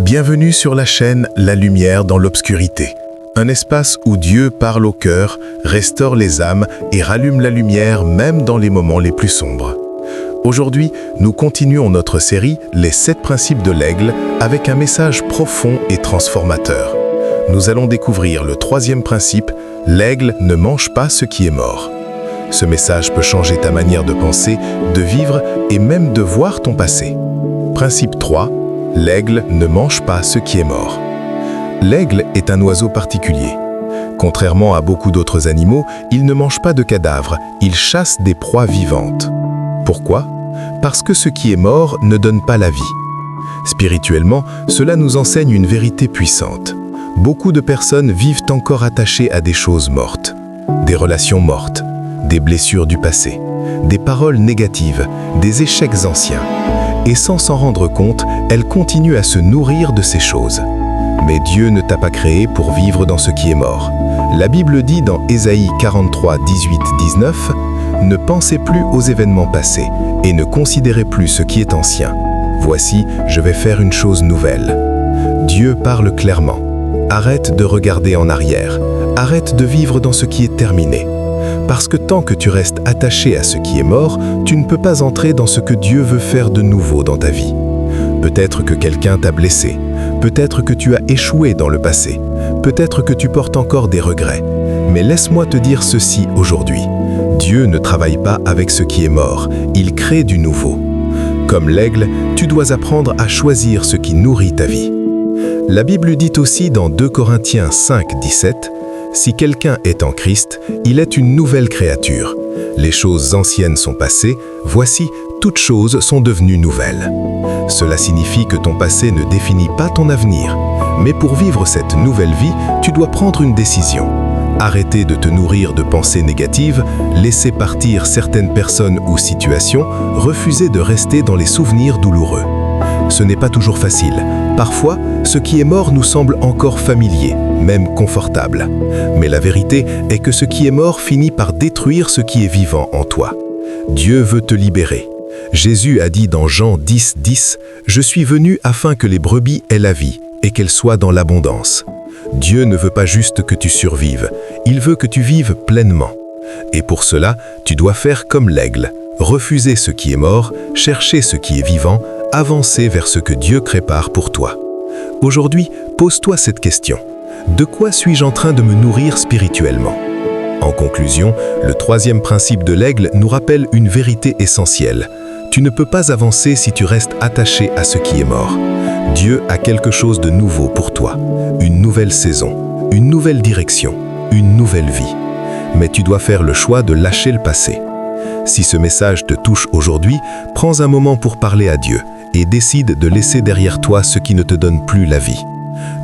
Bienvenue sur la chaîne La Lumière dans l'Obscurité, un espace où Dieu parle au cœur, restaure les âmes et rallume la lumière même dans les moments les plus sombres. Aujourd'hui, nous continuons notre série Les 7 principes de l'aigle avec un message profond et transformateur. Nous allons découvrir le 3e principe, l'aigle ne mange pas ce qui est mort. Ce message peut changer ta manière de penser, de vivre et même de voir ton passé. Principe 3. L'aigle ne mange pas ce qui est mort. L'aigle est un oiseau particulier. Contrairement à beaucoup d'autres animaux, il ne mange pas de cadavres, il chasse des proies vivantes. Pourquoi? Parce que ce qui est mort ne donne pas la vie. Spirituellement, cela nous enseigne une vérité puissante. Beaucoup de personnes vivent encore attachées à des choses mortes, des relations mortes, des blessures du passé, des paroles négatives, des échecs anciens. Et sans s'en rendre compte, elles continuent à se nourrir de ces choses. Mais Dieu ne t'a pas créé pour vivre dans ce qui est mort. La Bible dit dans Ésaïe 43, 18, 19, « Ne pensez plus aux événements passés et ne considérez plus ce qui est ancien. Voici, je vais faire une chose nouvelle. » Dieu parle clairement. Arrête de regarder en arrière. Arrête de vivre dans ce qui est terminé. Parce que tant que tu restes attaché à ce qui est mort, tu ne peux pas entrer dans ce que Dieu veut faire de nouveau dans ta vie. Peut-être que quelqu'un t'a blessé, peut-être que tu as échoué dans le passé, peut-être que tu portes encore des regrets. Mais laisse-moi te dire ceci aujourd'hui. Dieu ne travaille pas avec ce qui est mort, il crée du nouveau. Comme l'aigle, tu dois apprendre à choisir ce qui nourrit ta vie. La Bible dit aussi dans 2 Corinthiens 5, 17, « Si quelqu'un est en Christ, il est une nouvelle créature. Les choses anciennes sont passées, voici, toutes choses sont devenues nouvelles. » Cela signifie que ton passé ne définit pas ton avenir. Mais pour vivre cette nouvelle vie, tu dois prendre une décision. Arrêter de te nourrir de pensées négatives, laisser partir certaines personnes ou situations, refuser de rester dans les souvenirs douloureux. Ce n'est pas toujours facile. Parfois, ce qui est mort nous semble encore familier, même confortable. Mais la vérité est que ce qui est mort finit par détruire ce qui est vivant en toi. Dieu veut te libérer. Jésus a dit dans Jean 10, 10, « Je suis venu afin que les brebis aient la vie et qu'elles soient dans l'abondance. » Dieu ne veut pas juste que tu survives, il veut que tu vives pleinement. Et pour cela, tu dois faire comme l'aigle, refuser ce qui est mort, chercher ce qui est vivant, avancer vers ce que Dieu prépare pour toi. Aujourd'hui, pose-toi cette question. De quoi suis-je en train de me nourrir spirituellement? En conclusion, le 3e principe de l'aigle nous rappelle une vérité essentielle. Tu ne peux pas avancer si tu restes attaché à ce qui est mort. Dieu a quelque chose de nouveau pour toi. Une nouvelle saison, une nouvelle direction, une nouvelle vie. Mais tu dois faire le choix de lâcher le passé. Si ce message te touche aujourd'hui, prends un moment pour parler à Dieu et décide de laisser derrière toi ce qui ne te donne plus la vie.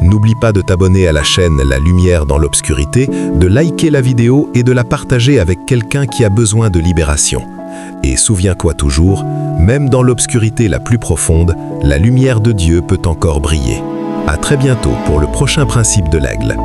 N'oublie pas de t'abonner à la chaîne La Lumière dans l'Obscurité, de liker la vidéo et de la partager avec quelqu'un qui a besoin de libération. Et souviens-toi toujours, même dans l'obscurité la plus profonde, la lumière de Dieu peut encore briller. À très bientôt pour le prochain principe de l'aigle.